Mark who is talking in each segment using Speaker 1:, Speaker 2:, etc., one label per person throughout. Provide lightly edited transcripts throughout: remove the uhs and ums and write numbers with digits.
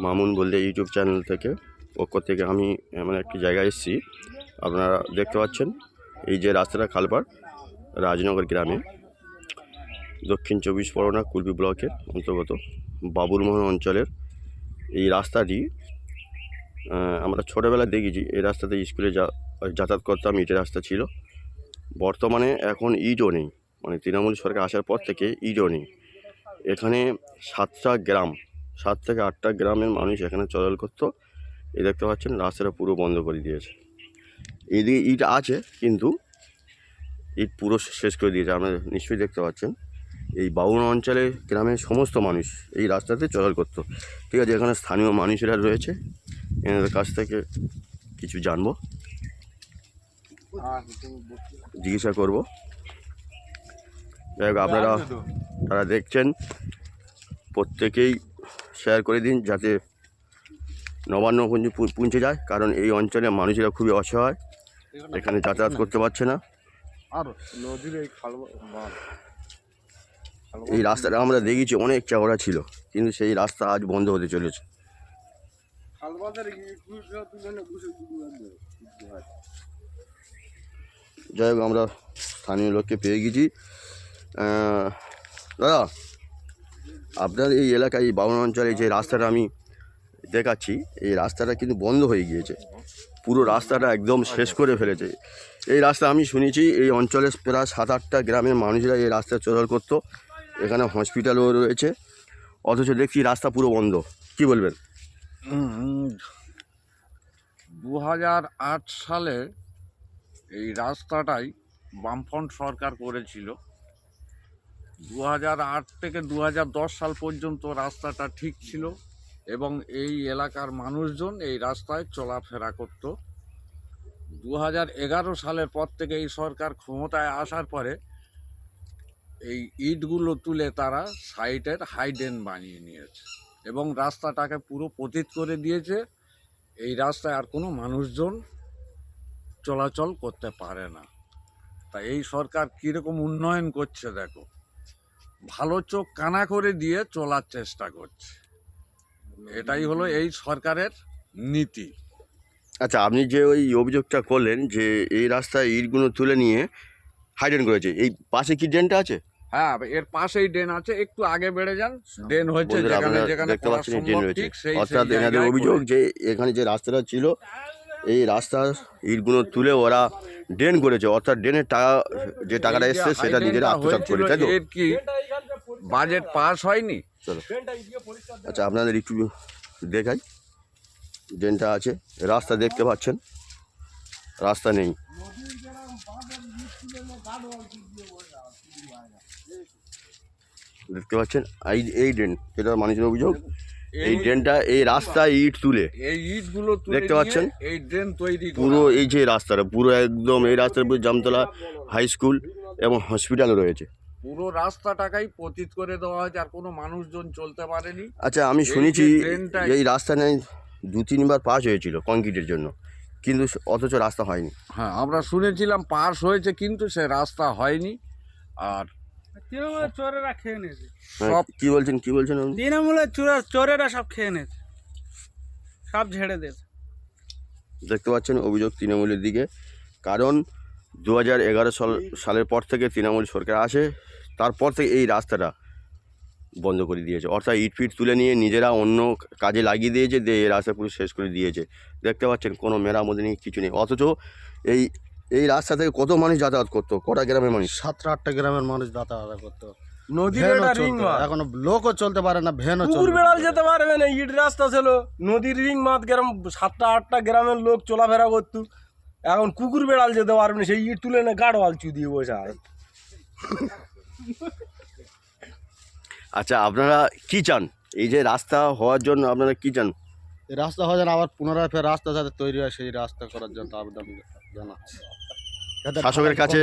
Speaker 1: মামুন বললে YouTube channel থেকে পক্ষ থেকে আমি এমন একটি জায়গায় এসেছি। আপনারা দেখতে পাচ্ছেন এই যে রাস্তাটা খালপাড় রাজনগর গ্রামে দক্ষিণ 24 পরগনা কুলপি ব্লকের অন্তর্গত বাবুরমোহন অঞ্চলের এই রাস্তাটি আমরা ছোটোবেলায় দেখেছি। এই রাস্তাতে স্কুলে যাতায়াত করতাম, ইটের রাস্তা ছিল। বর্তমানে এখন ইটও নেই, মানে তৃণমূল সরকার আসার পর থেকে ইটও নেই। এখানে 7 থেকে 8টা গ্রামের মানুষ এখানে চলাচল করতো। এই দেখতে পাচ্ছেন রাস্তাটা পুরো বন্ধ করে দিয়েছে। এইদিকে ইট আছে কিন্তু ইট পুরো শেষ করে দিয়েছে। আপনারা নিশ্চয়ই দেখতে পাচ্ছেন এই বাউন অঞ্চলে গ্রামের সমস্ত মানুষ এই রাস্তাতে চলাচল করতো। ঠিক আছে, এখানে স্থানীয় মানুষেরা রয়েছে, এনাদের কাছ থেকে কিছু জানবো, জিজ্ঞাসা করব। যাই হোক, তারা দেখছেন, প্রত্যেকেই শেয়ার করে দিন যাতে নবান্ন পৌঁছে যায়, কারণ এই অঞ্চলে মানুষেরা খুবই অসহায়, এখানে যাতায়াত করতে পারছে না। এই রাস্তাটা আমরা দেখেছি অনেক চওড়া ছিল, কিন্তু সেই রাস্তা আজ বন্ধ হতে চলেছে। যাই হোক, আমরা স্থানীয় লোককে পেয়ে গেছি। দাদা, আপনার এই এলাকায় এই বাউন অঞ্চলে যে রাস্তাটা আমি দেখাচ্ছি, এই রাস্তাটা কিন্তু বন্ধ হয়ে গিয়েছে। পুরো রাস্তাটা একদম শেষ করে ফেলেছে। এই রাস্তা আমি শুনেছি এই অঞ্চলে প্রায় 7-8টা গ্রামের মানুষরা এই রাস্তায় চলাচল করতো। এখানে হসপিটালও রয়েছে, অথচ দেখছি রাস্তা পুরো বন্ধ। কি বলবেন?
Speaker 2: 2008 সালে এই রাস্তাটাই বামফ্রন্ট সরকার করেছিল। 2008 থেকে 2010 সাল পর্যন্ত রাস্তাটা ঠিক ছিল এবং এই এলাকার মানুষজন এই রাস্তায় চলাফেরা করত। 2011 সালের পর থেকে এই সরকার ক্ষমতায় আসার পরে এই ইটগুলো তুলে তারা সাইডের হাইডেন বানিয়ে নিয়েছে এবং রাস্তাটাকে পুরো পতিত করে দিয়েছে। এই রাস্তায় আর কোনো মানুষজন চলাচল করতে পারে না। তা এই সরকার কীরকম উন্নয়ন করছে দেখো, ভালো চোখ কানা করে দিয়ে চলার চেষ্টা করছে। এটাই হলো এই সরকারের নীতি।
Speaker 1: আচ্ছা, আপনি যে ওই অভিযোগটা করলেন যে এই রাস্তায় ইটগুলো তুলে নিয়ে হাইডেন করেছে, এই পাশে কি ড্রেনটা আছে?
Speaker 2: হ্যাঁ, এর পাশেই ড্রেন আছে, একটু আগে বেড়ে যান, ড্রেন হয়েছে যেখানে যেখানে
Speaker 1: দেখতে পাচ্ছেন ড্রেন রয়েছে।
Speaker 2: সেই
Speaker 1: অর্থাৎ এনাদের অভিযোগ যে এখানে যে রাস্তাটা ছিল এই রাস্তার ইটগুলো তুলে ওরা ড্রেন করেছে, অর্থাৎ ড্রেনের টাকা, যে টাকাটা এসছে সেটা নিজেরা আত্মসাৎ করে, তাই তো?
Speaker 2: এর কি বাজেট পাস হয়নি?
Speaker 1: চলো, আচ্ছা আপনাদের একটু দেখাই। ড্রেনটা আছে, রাস্তা দেখতে পাচ্ছেন, রাস্তা নেই। দেখতে পাচ্ছেন এই ড্রেন, যেটা মানুষের অভিযোগ, এই ড্রেনটা, এই রাস্তায় ইট তুলে,
Speaker 2: এই ইটগুলো
Speaker 1: দেখতে পাচ্ছেন
Speaker 2: এই ড্রেন তৈরি
Speaker 1: পুরো, এই যে রাস্তাটা পুরো একদম, এই রাস্তার উপর জামতলা হাই স্কুল এবং হসপিটালও রয়েছে।
Speaker 2: পুরো রাস্তাটাকেই পতিত করে দেওয়া হয়েছে, আর কোনো মানুষজন চলতে পারেনি।
Speaker 1: আচ্ছা, আমি শুনেছি এই রাস্তা নেই 2-3 বার পাস হয়েছিল কংক্রিটের জন্য, কিন্তু অথচ রাস্তা হয়নি।
Speaker 2: হ্যাঁ, আমরা শুনেছিলাম পাস হয়েছে, কিন্তু সে রাস্তা হয়নি। আর
Speaker 3: তৃণমূলের চোরেরা খেয়ে নিয়েছে
Speaker 1: সব। কি বলছেন
Speaker 3: তৃণমূলের চোরেরা সব খেয়ে নিয়েছে, সব ঝেড়ে দিয়েছে।
Speaker 1: দেখতে পাচ্ছেন অভিযোগ তৃণমূলের দিকে, কারণ 2011 সালের পর থেকে তৃণমূল সরকার আসে, তারপর থেকে এই রাস্তাটা বন্ধ করে দিয়েছে। অর্থাৎ ইটফিট তুলে নিয়ে নিজেরা অন্য কাজে লাগিয়ে দিয়েছে, দিয়ে এই রাস্তা পুরো শেষ করে দিয়েছে। দেখতে পাচ্ছেন কোনো মেরামতি নেই, কিছু নেই, অথচ এই রাস্তা থেকে কত মানুষ যাতায়াত করতো, কটা গ্রামের মানুষ?
Speaker 4: 7-8টা গ্রামের মানুষ যাতায়াত করতো।
Speaker 3: নদীর রিং মাছ,
Speaker 4: এখনো লোকও চলতে পারে না, ভ্যানও
Speaker 3: কুকুর বেড়াল যেতে পারবে না। ইট রাস্তা ছিল, নদীর রিং মাছ গ্রাম, 7-8টা গ্রামের লোক চলাফেরা করতো। এখন কুকুর বেড়াল যেতে পারবে না, সেই ইট তুলে না গাড়োয়াল চুদিয়ে বসে আছে।
Speaker 1: আচ্ছা, আপনারা কি চান? এই যে রাস্তা হওয়ার জন্য আপনারা কি চান?
Speaker 4: এই রাস্তা হয়ে আবার পুনরায় ফের রাস্তা যাতে তৈরি হয়, সেই রাস্তা করার জন্য আবেদন জানাচ্ছি।
Speaker 1: শাসকের কাছে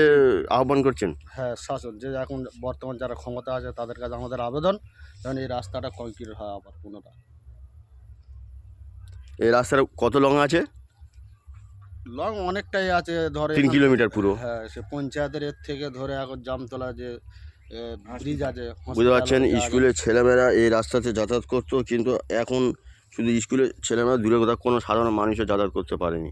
Speaker 1: আহ্বান করছেন?
Speaker 4: হ্যাঁ, শাসক যে এখন বর্তমান যারা ক্ষমতা আছে তাদের কাছে আমাদের আবেদন, যেন এই রাস্তাটা কংক্রিট হয় আবার পুনরায়।
Speaker 1: এই রাস্তার কত লং আছে?
Speaker 4: লং অনেকটাই আছে, ধরে
Speaker 1: 3 কিলোমিটার পুরো।
Speaker 4: হ্যাঁ, সে পঞ্চায়েতের এর থেকে ধরে এখন জামতলা যে ব্রিজ আছে,
Speaker 1: বুঝতে পারছেন, স্কুলের ছেলেমেয়েরা এই রাস্তাতে যাতায়াত করতো, কিন্তু এখন শুধু স্কুলের ছেলেমেয়েরা দূরে কোথাও কোনো সাধারণ মানুষও যাতায়াত করতে পারেনি,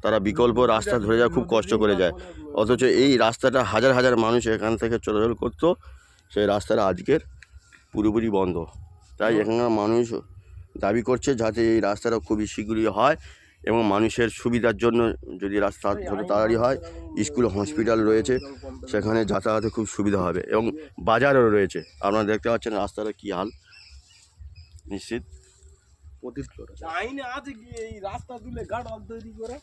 Speaker 1: তারা বিকল্প রাস্তা ধরে যায়, খুব কষ্ট করে যায়। অথচ এই রাস্তাটা হাজার হাজার মানুষ এখান থেকে চলাচল করতো, সেই রাস্তাটা আজকের পুরোপুরি বন্ধ। তাই এখানকার মানুষ দাবি করছে যাতে এই রাস্তাটা খুবই শীঘ্রই হয় এবং মানুষের সুবিধার জন্য যদি রাস্তা যত তাড়াতাড়ি হয়, স্কুল হসপিটাল রয়েছে, সেখানে যাতায়াতে খুব সুবিধা হবে এবং বাজারও রয়েছে। আপনারা দেখতে পাচ্ছেন রাস্তাটা কী হাল, নিশ্চিত
Speaker 4: অতীত করে
Speaker 3: আইনে আছে কি এই রাস্তা তুলে গাড়ওয়াল তৈরি করে?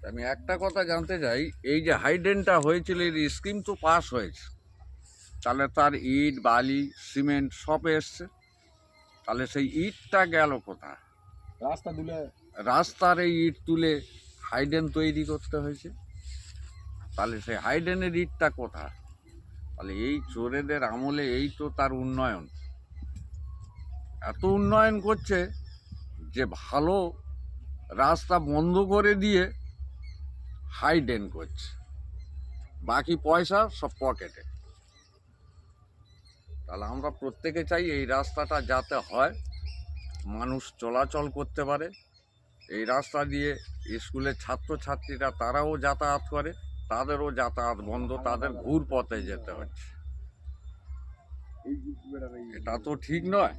Speaker 2: আমি একটা কথা জানতে চাই, এই যে হাইডেনটা হয়েছিল এর স্কিম তো পাস হয়েছে, তাহলে তার ইট বালি সিমেন্ট সব এসছে, তাহলে সেই ইটটা গেল কোথায়?
Speaker 3: রাস্তা তুলে
Speaker 2: রাস্তার এই ইট তুলে হাইডেন তৈরি করতে হয়েছে, তাহলে সেই হাইডেনের ইটটা কোথায়? তাহলে এই চোরেদের আমলে এই তো তার উন্নয়ন, এত উন্নয়ন করছে যে ভালো রাস্তা বন্ধ করে দিয়ে হাইডেন করছে, বাকি পয়সা সব পকেটে। তাহলে আমরা প্রত্যেকে চাই এই রাস্তাটা যাতে হয়, মানুষ চলাচল করতে পারে, এই রাস্তা দিয়ে স্কুলের ছাত্রছাত্রীরা তারাও যাতায়াত করে, তাদেরও যাতায়াত বন্ধ, তাদের ঘুর পথে যেতে হচ্ছে। এটা তো ঠিক নয়।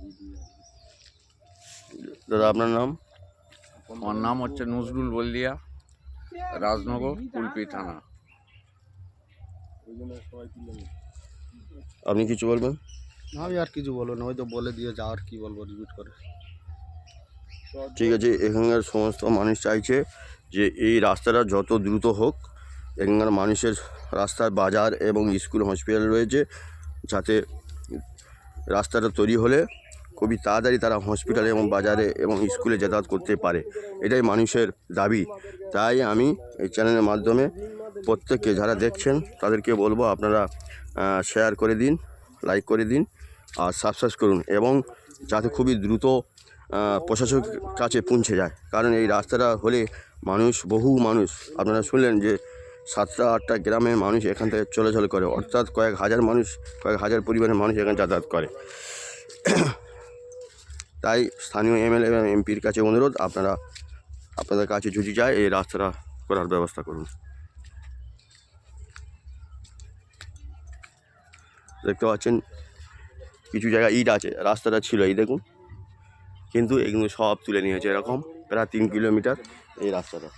Speaker 1: দাদা আপনার নাম?
Speaker 2: আমার নাম হচ্ছে নজরুল বলদিয়া, রাজনগর, কুলপি থানা।
Speaker 1: আপনি কিছু বলবেন?
Speaker 4: আমি আর কিছু বলবো না, ওই তো বলে দিয়ে যাওয়ার কি বলবো, রিপিট করে।
Speaker 1: ঠিক আছে, এখানকার সমস্ত মানুষ চাইছে যে এই রাস্তাটা যত দ্রুত হোক, এখানকার মানুষের রাস্তার বাজার এবং স্কুল হসপিটাল রয়েছে, যাতে রাস্তাটা তৈরি হলে খুবই তাড়াতাড়ি তারা হসপিটালে এবং বাজারে এবং স্কুলে যাতায়াত করতে পারে, এটাই মানুষের দাবি। তাই আমি এই চ্যানেলের মাধ্যমে প্রত্যেককে যারা দেখছেন তাদেরকে বলবো আপনারা শেয়ার করে দিন, লাইক করে দিন আর সাবস্ক্রাইব করুন, এবং যাতে খুবই দ্রুত প্রশাসনের কাছে পৌঁছে যায়। কারণ এই রাস্তাটা হলে বহু মানুষ আপনারা শুনলেন যে 7টা-8টা গ্রামের মানুষ এখান থেকে চলাচল করে, অর্থাৎ কয়েক হাজার পরিবারের মানুষ এখানে যাতায়াত করে। তাই স্থানীয় এমএলএ এবং এমপির কাছে অনুরোধ, আপনাদের কাছে যদি যায় এই রাস্তাটা করার ব্যবস্থা করুন। দেখতে পাচ্ছেন কিছু জায়গায় ইট আছে, রাস্তাটা ছিল এই দেখুন, কিন্তু এগুলো সব তুলে নিয়েছে। এরকম প্রায় 3 কিলোমিটার এই রাস্তাটা।